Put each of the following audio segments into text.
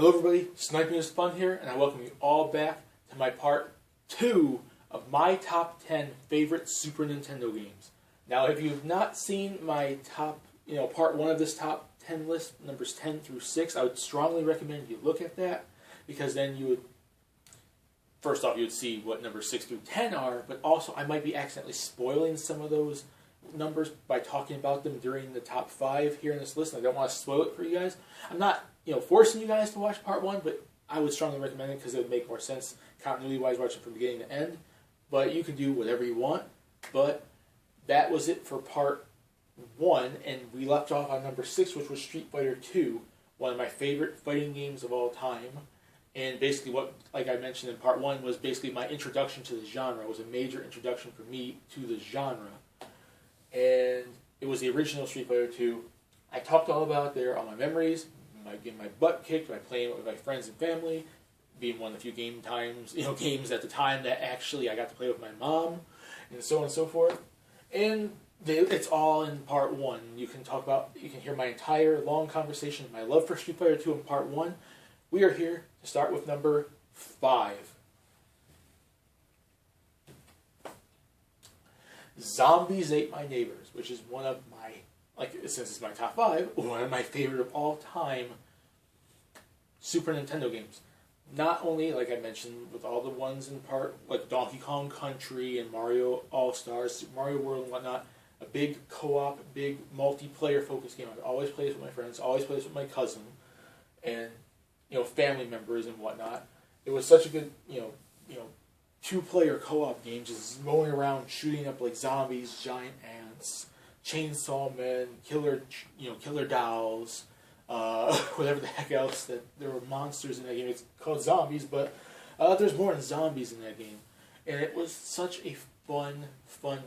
Hello everybody, Sniping is Fun here, and I welcome you all back to my part 2 of my top 10 favorite Super Nintendo games. Now, if you've not seen my part 1 of this top 10 list, numbers 10 through 6, I would strongly recommend you look at that, because then you would, first off, you would see what numbers 6 through 10 are, but also I might be accidentally spoiling some of those numbers by talking about them during the top 5 here in this list, and I don't want to spoil it for you guys. I'm not forcing you guys to watch part 1, but I would strongly recommend it because it would make more sense continuity-wise watching from beginning to end. But you can do whatever you want. But that was it for part 1, and we left off on number 6, which was Street Fighter II, one of my favorite fighting games of all time. And basically what, like I mentioned in part 1, was basically my introduction to the genre. It was a major introduction for me to the genre. And it was the original Street Fighter II. I talked all about it there, all my memories, getting my butt kicked by playing with my friends and family, being one of the few games at the time that actually I got to play with my mom, and so on and so forth. And it's all in part 1. You can hear my entire long conversation, my love for Street Fighter II in part 1. We are here to start with number 5. Zombies Ate My Neighbors, which is one of my, since it's my top 5, one of my favorite of all time Super Nintendo games. Not only, like I mentioned, with all the ones in part, like Donkey Kong Country and Mario All-Stars, Super Mario World and whatnot, a big co-op, big multiplayer focused game. I've always played this with my friends, always played this with my cousin, and family members and whatnot. It was such a good, two-player co-op game, just going around shooting up like zombies, giant ants, chainsaw men, killer dolls, whatever the heck else that there were monsters in that game. It's called zombies, but there's more than zombies in that game. And it was such a fun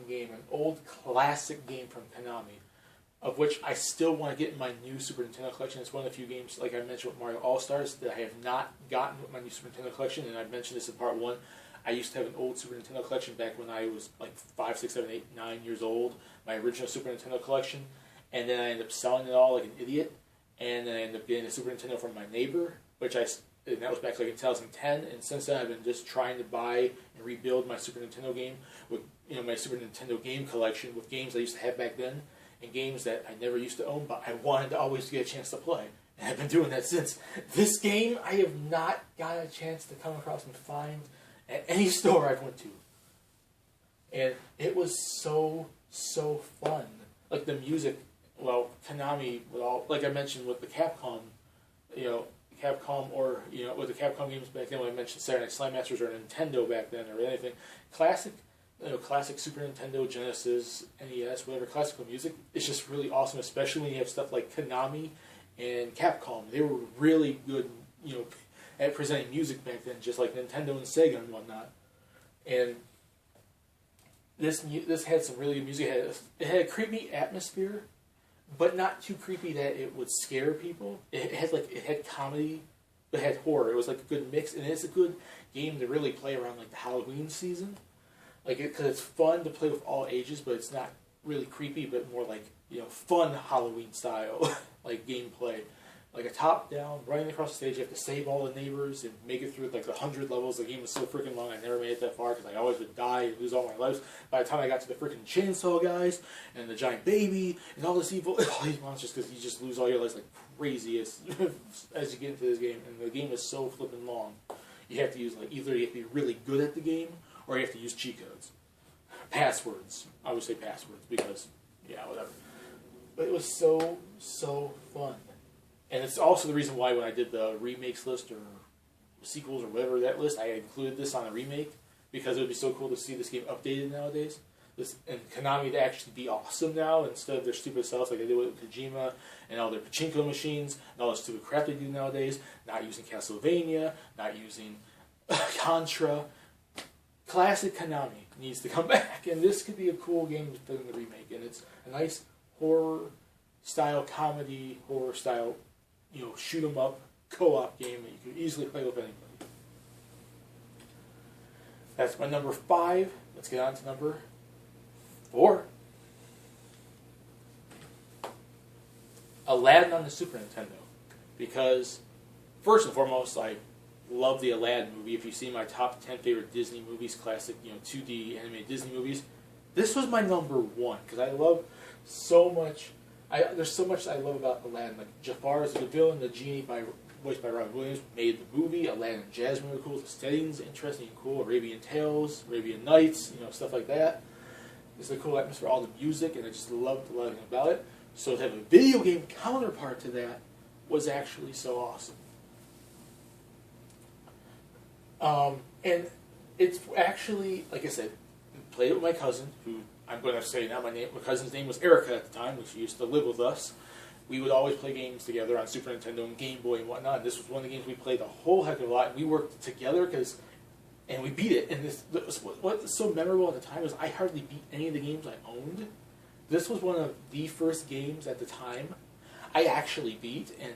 game, an old classic game from Konami, of which I still want to get in my new Super Nintendo collection. It's one of the few games, like I mentioned with Mario All-Stars, that I have not gotten with my new Super Nintendo collection, and I mentioned this in part 1. I used to have an old Super Nintendo collection back when I was like 5, 6, 7, 8, 9 years old, my original Super Nintendo collection, and then I ended up selling it all like an idiot, and then I ended up getting a Super Nintendo from my neighbor, and that was back like in 2010, and since then I've been just trying to buy and rebuild my Super Nintendo game with, my Super Nintendo game collection with games I used to have back then, and games that I never used to own, but I wanted to always get a chance to play. And I've been doing that since. This game, I have not got a chance to come across and find at any store I've went to. And it was so fun. Like the music, Konami, like I mentioned with the Capcom, with the Capcom games back then, when I mentioned Saturday Night Slam Masters or Nintendo back then or anything, classic Super Nintendo, Genesis, NES, whatever, classical music, it's just really awesome, especially when you have stuff like Konami and Capcom. They were really good, at presenting music back then, just like Nintendo and Sega and whatnot. And this had some really good music. It had a creepy atmosphere, but not too creepy that it would scare people. It had comedy, but it had horror. It was like a good mix, and it's a good game to really play around like the Halloween season. Because it's fun to play with all ages, but it's not really creepy, but more like, fun Halloween style, like gameplay. Like a top-down, running across the stage, you have to save all the neighbors and make it through like the 100 levels. The game was so freaking long, I never made it that far because I always would die and lose all my lives. By the time I got to the freaking chainsaw guys and the giant baby and all these monsters, because you just lose all your lives like crazy as you get into this game. And the game is so flipping long. You have to use either you have to be really good at the game, or you have to use cheat codes. Passwords. I would say passwords because, whatever. But it was so fun. And it's also the reason why when I did the remakes list or sequels or whatever that list, I included this on a remake, because it would be so cool to see this game updated nowadays. And Konami to actually be awesome now instead of their stupid self like they did with Kojima and all their pachinko machines and all the stupid crap they do nowadays. Not using Castlevania, not using Contra. Classic Konami needs to come back, and this could be a cool game to put in the remake. And it's a nice horror-style comedy, horror-style, shoot-'em-up co-op game that you could easily play with anybody. That's my number 5. Let's get on to number 4. Aladdin on the Super Nintendo, because first and foremost, I love the Aladdin movie. If you see my top 10 favorite Disney movies, classic, 2D animated Disney movies, this was my number one because I love so much. There's so much I love about Aladdin. Like Jafar is the villain, the genie voiced by Robin Williams, made the movie. Aladdin and Jasmine were cool. The setting's interesting and cool. Arabian Tales, Arabian Nights, stuff like that. It's a cool atmosphere, all the music, and I just loved everything about it. So to have a video game counterpart to that was actually so awesome. And it's actually, like I said, I played it with my cousin, who I'm going to say now my cousin's name was Erica at the time, which she used to live with us. We would always play games together on Super Nintendo and Game Boy and whatnot. And this was one of the games we played a whole heck of a lot. And we worked together and we beat it. And what was so memorable at the time was I hardly beat any of the games I owned. This was one of the first games at the time I actually beat, and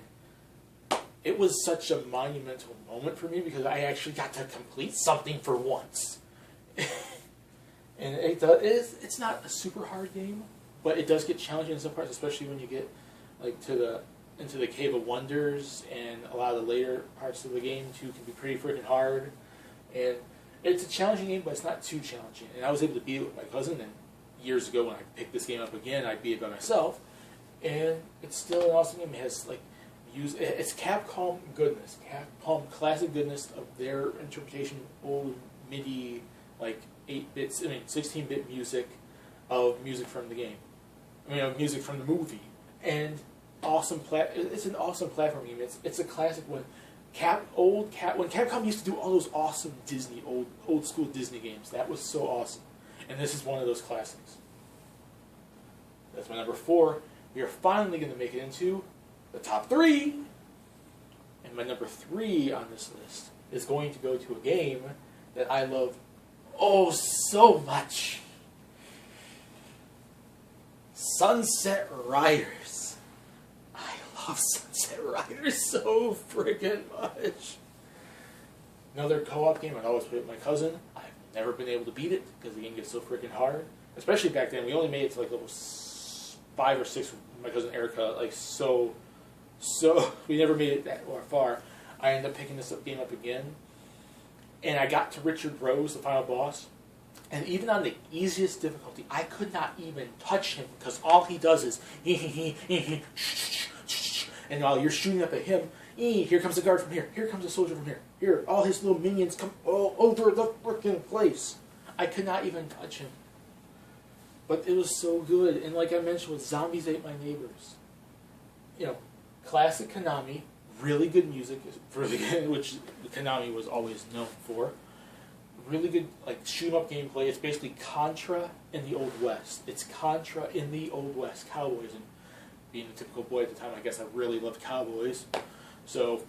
it was such a monumental moment for me because I actually got to complete something for once. And it's not a super hard game, but it does get challenging in some parts, especially when you get into the Cave of Wonders, and a lot of the later parts of the game too can be pretty freaking hard. And it's a challenging game, but it's not too challenging. And I was able to beat it with my cousin, and years ago when I picked this game up again, I beat it by myself. And it's still an awesome game. It has it's Capcom goodness, Capcom classic goodness of their interpretation of old MIDI 16-bit music from the game. Music from the movie, and it's an awesome platform game. It's a classic when Capcom used to do all those awesome Disney old school Disney games. That was so awesome, and this is one of those classics. That's my number 4. We are finally going to make it into the top 3, and my number 3 on this list is going to go to a game that I love so much. Sunset Riders. I love Sunset Riders so freaking much. Another co-op game I'd always play with my cousin. I've never been able to beat it because the game gets so freaking hard. Especially back then, we only made it to level 5 or 6 with my cousin Erica. So we never made it that far. I ended up picking this game up again, and I got to Richard Rose, the final boss. And even on the easiest difficulty, I could not even touch him because all he does is and while you're shooting up at him, here comes a guard from here comes a soldier from here, all his little minions come all over the freaking place. I could not even touch him. But it was so good, and like I mentioned with Zombies Ate My Neighbors, classic Konami, really good music, really good, which Konami was always known for. Really good, shoot-em-up gameplay. It's basically Contra in the Old West. It's Contra in the Old West. Cowboys, and being a typical boy at the time, I guess I really loved cowboys. So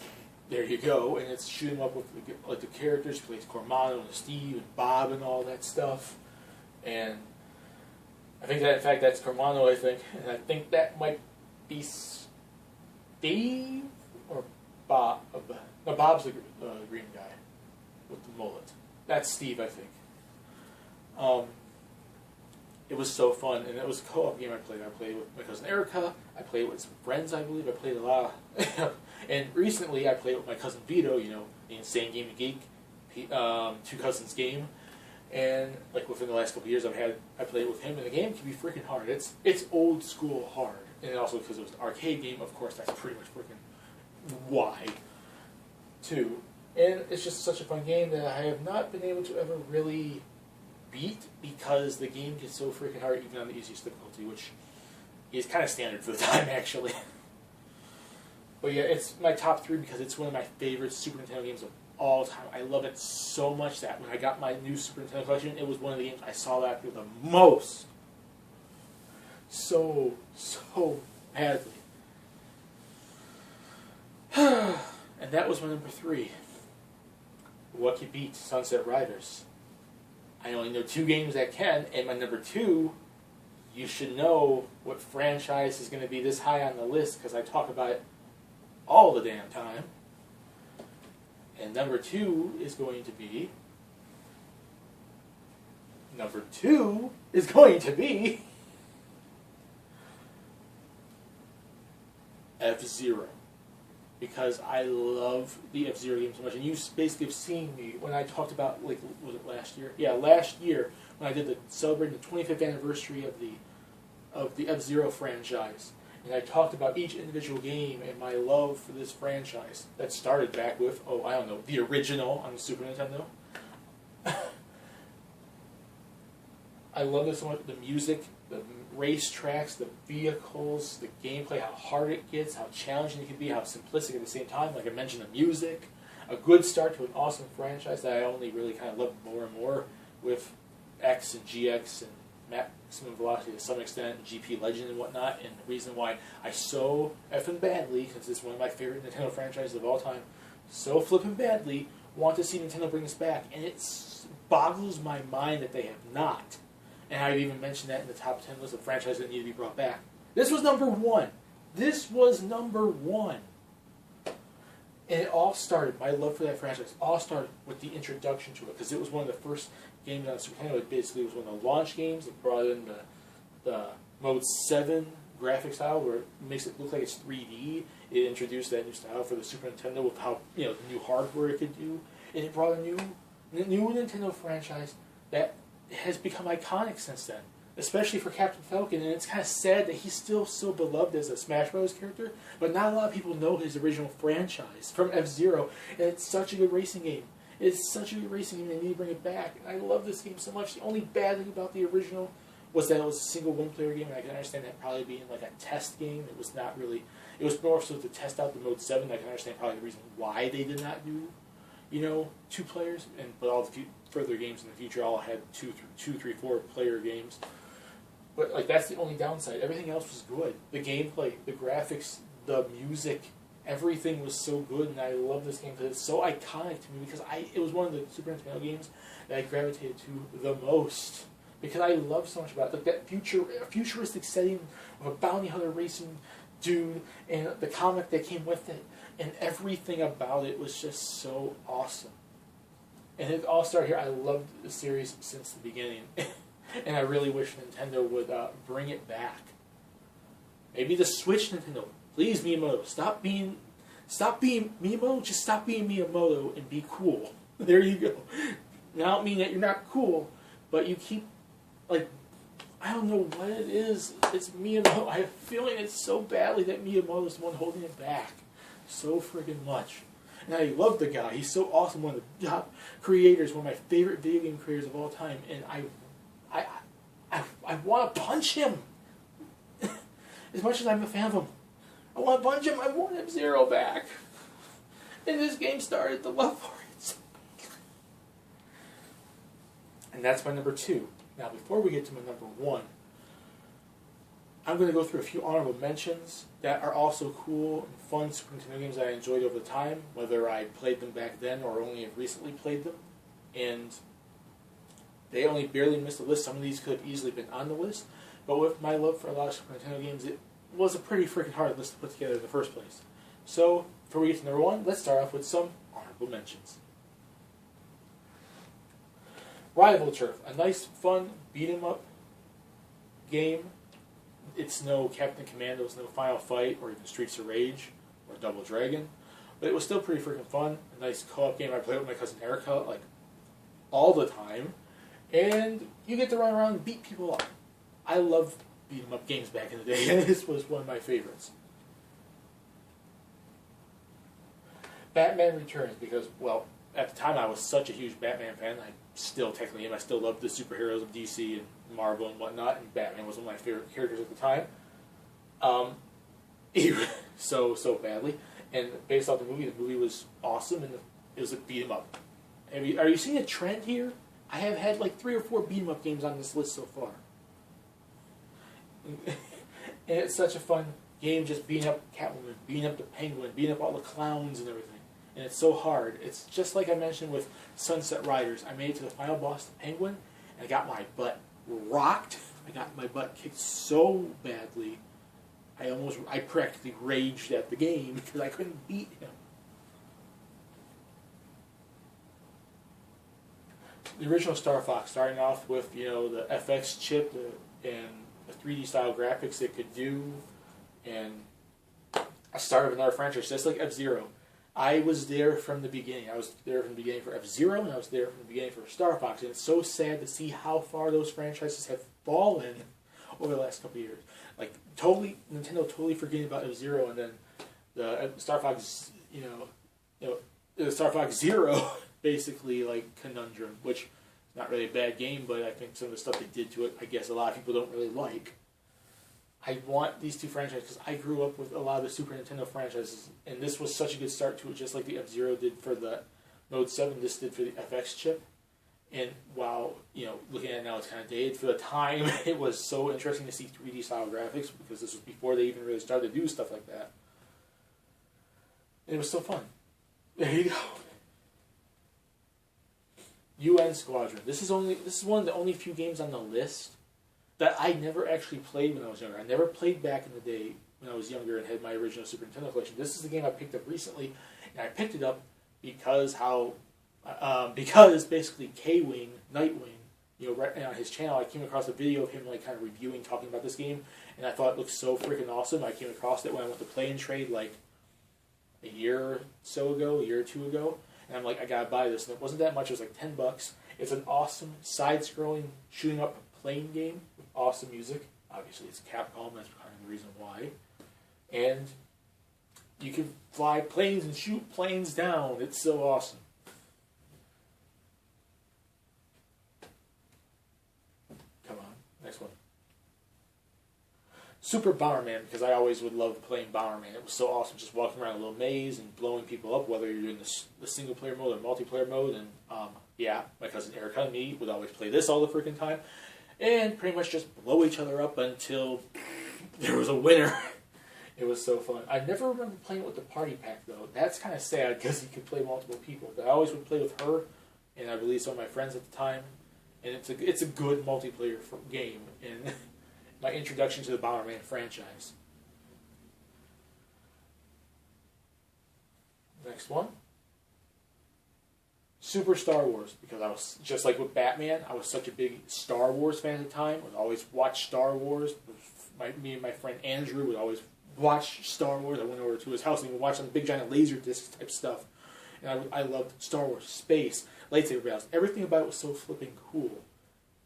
there you go. And it's shoot-em-up with the characters. He plays Cormano and Steve and Bob and all that stuff. And I think that, in fact, that's Cormano, I think. And I think that might be Steve or Bob. No, Bob's the green guy with the mullet. That's Steve, I think. It was so fun, and it was a co-op game I played. I played with my cousin Erica. I played with some friends, I believe. I played a lot. And recently, I played with my cousin Vito, the Insane Gaming Geek, Two Cousins game. And within the last couple of years, I played with him, and the game can be freaking hard. It's old school hard, and also because it was an arcade game, of course, that's pretty much freaking wide too. And it's just such a fun game that I have not been able to ever really beat because the game gets so freaking hard, even on the easiest difficulty, which is kind of standard for the time, actually. But yeah, it's my top 3 because it's one of my favorite Super Nintendo games of all time. I love it so much that when I got my new Super Nintendo collection, it was one of the games I sought after the most. So badly. And that was my number 3. What could beat Sunset Riders? I only know 2 games that can, and my number 2, you should know what franchise is going to be this high on the list because I talk about it all the damn time. And number 2 is going to be... F-Zero. because I love the F-Zero game so much. And you basically have seen me when I talked about, like, was it last year? Yeah, last year when I did celebrating the 25th anniversary of the F-Zero franchise. And I talked about each individual game and my love for this franchise that started back with, oh, I don't know, the original on the Super Nintendo. I love this one, the music, the racetracks, the vehicles, the gameplay, how hard it gets, how challenging it can be, how simplistic at the same time. Like I mentioned, the music, a good start to an awesome franchise that I only really kind of love more and more with X and GX and Maximum Velocity to some extent, and GP Legend and whatnot. And the reason why I so effing badly, since it's one of my favorite Nintendo franchises of all time, so flippin' badly want to see Nintendo bring this back. And it boggles my mind that they have not. And I've even mentioned that in the top 10 list of franchises that need to be brought back. This was number 1. This was number 1. And it all started, my love for that franchise, all started with the introduction to it, because it was one of the first games on the Super Nintendo. It basically was one of the launch games that brought in the Mode 7 graphic style, where it makes it look like it's 3D. It introduced that new style for the Super Nintendo with how, you know, the new hardware it could do. And it brought a new Nintendo franchise that has become iconic since then, especially for Captain Falcon. And it's kind of sad that he's still so beloved as a Smash Bros. Character, but not a lot of people know his original franchise from F-Zero. And it's such a good racing game. It's such a good racing game, and they need to bring it back. And I love this game so much. The only bad thing about the original was that it was a single one-player game, and I can understand that probably being like a test game. It was not really, it was more so to test out the Mode 7. I can understand probably the reason why they did not do, you know, 2 players, but all the further games in the future all had 2, 3, 4 player games. But like that's the only downside. Everything else was good. The gameplay, the graphics, the music, everything was so good, and I love this game because it's so iconic to me. Because it was one of the Super Nintendo games that I gravitated to the most because I love so much about it. Like that futuristic setting of a bounty hunter racing dude, and the comic that came with it, and everything about it was just so awesome. And it all started here. I loved the series since the beginning. And I really wish Nintendo would bring it back. Maybe the Switch Nintendo. Please, Miyamoto, stop being Miyamoto. Just stop being Miyamoto and be cool. There you go. Now, I don't mean that you're not cool, but you keep, like, I don't know what it is. It's Miyamoto. I have a feeling it's so badly that Miyamoto's the one holding it back so friggin' much. And I love the guy. He's so awesome. One of the top creators, one of my favorite video game creators of all time. And I want to punch him. As much as I'm a fan of him, I want to punch him. I want F-Zero back. And this game started the love for it. And that's my number 2. Now, before we get to my number 1, I'm going to go through a few honorable mentions that are also cool and fun Super Nintendo games that I enjoyed over the time, whether I played them back then or only have recently played them. And they only barely missed the list. Some of these could have easily been on the list. But with my love for a lot of Super Nintendo games, it was a pretty freaking hard list to put together in the first place. So, before we get to number 1, let's start off with some honorable mentions. Rival Turf, a nice, fun, beat-em-up game. It's no Captain Commando, it's no Final Fight, or even Streets of Rage, or Double Dragon. But it was still pretty freaking fun. A nice co-op game. I played with my cousin Erica, like, all the time. And you get to run around and beat people up. I love beat-em-up games back in the day, and this was one of my favorites. Batman Returns, because, well, at the time I was such a huge Batman fan. I still technically am. I still love the superheroes of DC and Marvel and whatnot, and Batman was one of my favorite characters at the time. So badly. And based off the movie was awesome, and it was a beat-em-up. Are you seeing a trend here? I have had like 3 or 4 beat-em-up games on this list so far. And it's such a fun game, just beating up Catwoman, beating up the Penguin, beating up all the clowns and everything. And it's so hard. It's just like I mentioned with Sunset Riders. I made it to the final boss, the Penguin, and I got my butt rocked. I got my butt kicked so badly, I practically raged at the game because I couldn't beat him. The original Star Fox, starting off with, you know, the FX chip and the 3D style graphics it could do, and a start of another franchise, just like F-Zero. I was there from the beginning. I was there from the beginning for F-Zero, and I was there from the beginning for Star Fox. And it's so sad to see how far those franchises have fallen over the last couple of years. Like, Nintendo totally forgetting about F-Zero, and then the Star Fox, the Star Fox Zero, basically, like, conundrum, which is not really a bad game, but I think some of the stuff they did to it, I guess a lot of people don't really like. I want these two franchises because I grew up with a lot of the Super Nintendo franchises, and this was such a good start to it, just like the F-Zero did for the Mode 7, this did for the FX chip. And while, looking at it now, it's kind of dated. For the time, it was so interesting to see 3D style graphics because this was before they even really started to do stuff like that. And it was so fun. There you go. UN Squadron. This is one of the only few games on the list that I never actually played when I was younger. I never played back in the day when I was younger and had my original Super Nintendo collection. This is the game I picked up recently, and I picked it up because basically K-Wing, Nightwing, right on his channel, I came across a video of him like kind of reviewing, talking about this game, and I thought it looked so freaking awesome. I came across it when I went to Play and Trade like a year or two ago, and I'm like, I gotta buy this, and it wasn't that much. It was like $10. It's an awesome side-scrolling shooting up plane game with awesome music. Obviously, it's Capcom. That's kind of the reason why. And you can fly planes and shoot planes down. It's so awesome. Come on, next one. Super Bomberman, because I always would love playing Bomberman. It was so awesome just walking around a little maze and blowing people up, whether you're in the single-player mode or multiplayer mode. And yeah, my cousin Erica and me would always play this all the freaking time. And pretty much just blow each other up until there was a winner. It was so fun. I never remember playing it with the party pack, though. That's kind of sad, because you could play multiple people. But I always would play with her, and I believe some of my friends at the time. And it's a good multiplayer game, and my introduction to the Bomberman franchise. Next one. Super Star Wars, because I was, just like with Batman, I was such a big Star Wars fan at the time. I would always watch Star Wars. Me and my friend Andrew would always watch Star Wars. I went over to his house and we would watch some big giant laser disc type stuff. And I loved Star Wars, space, lightsaber battles. Everything about it was so flipping cool.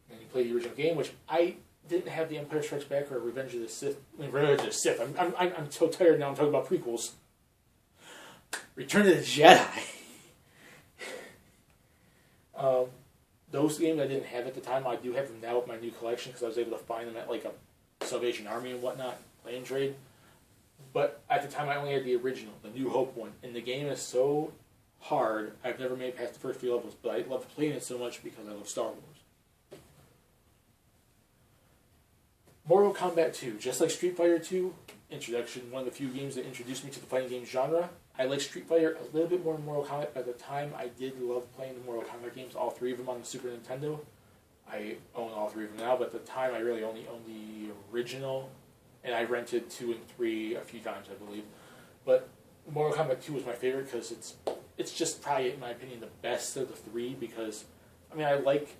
And you played the original game, which I didn't have the Empire Strikes Back or Revenge of the Sith. I'm so tired now. I'm talking about prequels. Return of the Jedi. Those games I didn't have at the time. I do have them now with my new collection because I was able to find them at like a Salvation Army and whatnot, Play and Trade. But at the time I only had the original, the New Hope one. And the game is so hard, I've never made it past the first few levels, but I love playing it so much because I love Star Wars. Mortal Kombat 2, just like Street Fighter 2, introduction, one of the few games that introduced me to the fighting game genre. I like Street Fighter a little bit more than Mortal Kombat. At the time, I did love playing the Mortal Kombat games, all three of them on the Super Nintendo. I own all three of them now, but at the time I really only owned the original, and I rented 2 and 3 a few times, I believe. But Mortal Kombat 2 was my favorite because it's just probably, in my opinion, the best of the three, because, I mean, I like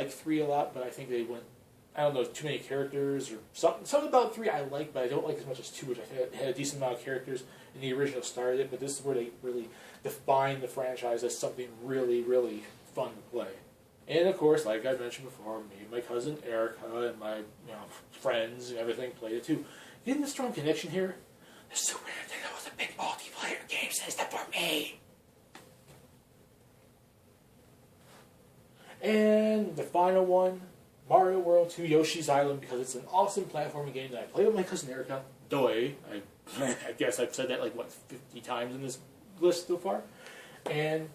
3 a lot, but I think they went, I don't know, too many characters, or something about 3 I like, but I don't like as much as 2, which I think had a decent amount of characters, and the original started it, but this is where they really defined the franchise as something really, really fun to play. And of course, like I mentioned before, me and my cousin Erica and my friends and everything played it too. Getting the strong connection here, the Super Nintendo was a big multiplayer game system for me. And the final one, Mario World 2 Yoshi's Island, because it's an awesome platforming game that I played with my cousin Erica. I guess I've said that like, 50 times in this list so far. And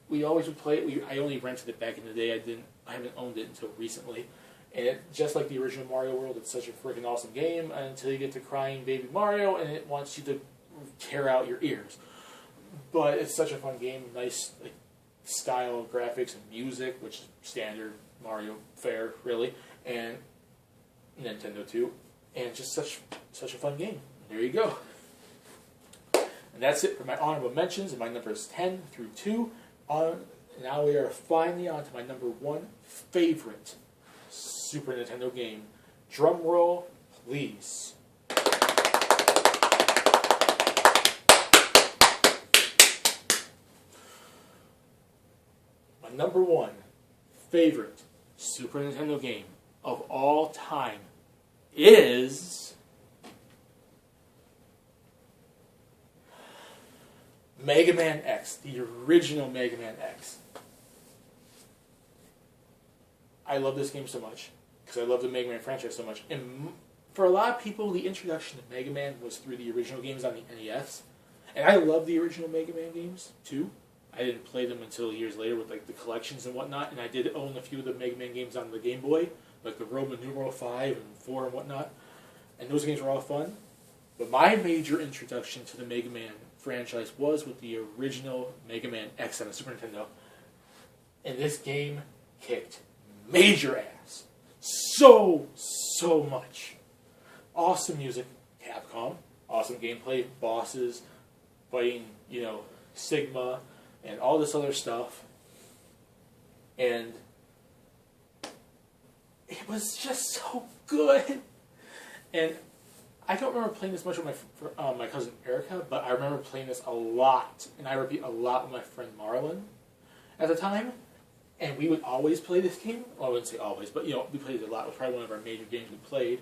we always would play it. I only rented it back in the day. I haven't owned it until recently. And just like the original Mario World, it's such a freaking awesome game until you get to crying baby Mario and it wants you to tear out your ears. But it's such a fun game, nice style of graphics and music, which is standard Mario fare, really, and Nintendo too. And just such a fun game. There you go. And that's it for my honorable mentions and my numbers 10 through 2. Now we are finally on to my number 1 favorite Super Nintendo game. Drum roll, please. number one favorite Super Nintendo game of all time is Mega Man X, the original Mega Man X. I love this game so much because I love the Mega Man franchise so much. And for a lot of people, the introduction to Mega Man was through the original games on the NES. And I love the original Mega Man games, too. I didn't play them until years later with like the collections and whatnot. And I did own a few of the Mega Man games on the Game Boy, like the Roman numeral 5 and 4 and whatnot. And those games were all fun. But my major introduction to the Mega Man franchise was with the original Mega Man X on the Super Nintendo. And this game kicked major ass. So much. Awesome music, Capcom. Awesome gameplay, bosses, fighting, Sigma, and all this other stuff. And it was just so good. And I don't remember playing this much with my cousin Erica, but I remember playing this a lot. And I repeat, a lot with my friend Marlon at the time. And we would always play this game. Well, I wouldn't say always, but we played it a lot. It was probably one of our major games we played.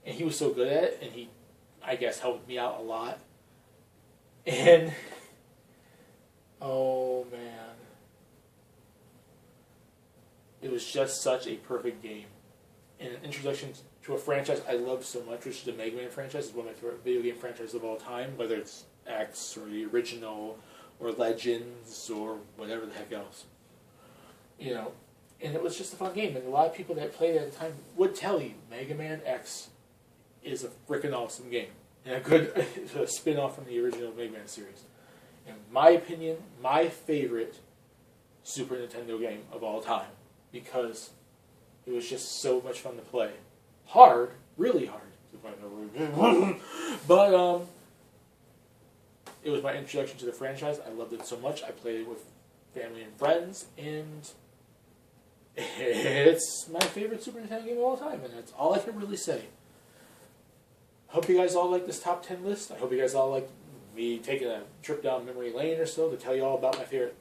And he was so good at it, and he, I guess, helped me out a lot. And, oh man. It was just such a perfect game. And an introduction to a franchise I love so much, which is the Mega Man franchise. It's one of my favorite video game franchises of all time, whether it's X or the original or Legends or whatever the heck else. And it was just a fun game. And a lot of people that played it at the time would tell you Mega Man X is a freaking awesome game. And a good spin-off from the original Mega Man series. In my opinion, my favorite Super Nintendo game of all time. Because it was just so much fun to play. Hard, really hard. But, it was my introduction to the franchise. I loved it so much. I played it with family and friends, and it's my favorite Super Nintendo game of all time, and that's all I can really say. Hope you guys all like this top 10 list. I hope you guys all like me taking a trip down memory lane or so to tell you all about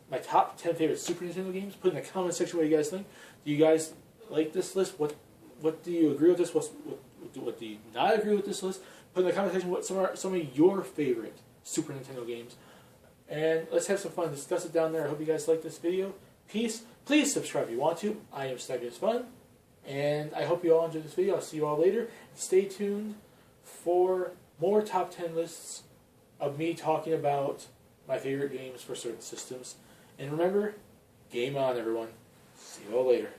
my top 10 favorite Super Nintendo games. Put in the comment section what you guys think. Do you guys like this list? What do you agree with this? What do you not agree with this list? Put in the comment section what some of your favorite Super Nintendo games. And let's have some fun. Discuss it down there. I hope you guys like this video. Peace. Please subscribe if you want to. I am Sniping Fun. And I hope you all enjoyed this video. I'll see you all later. Stay tuned for more top 10 lists of me talking about my favorite games for certain systems. And remember, game on, everyone. See you all later.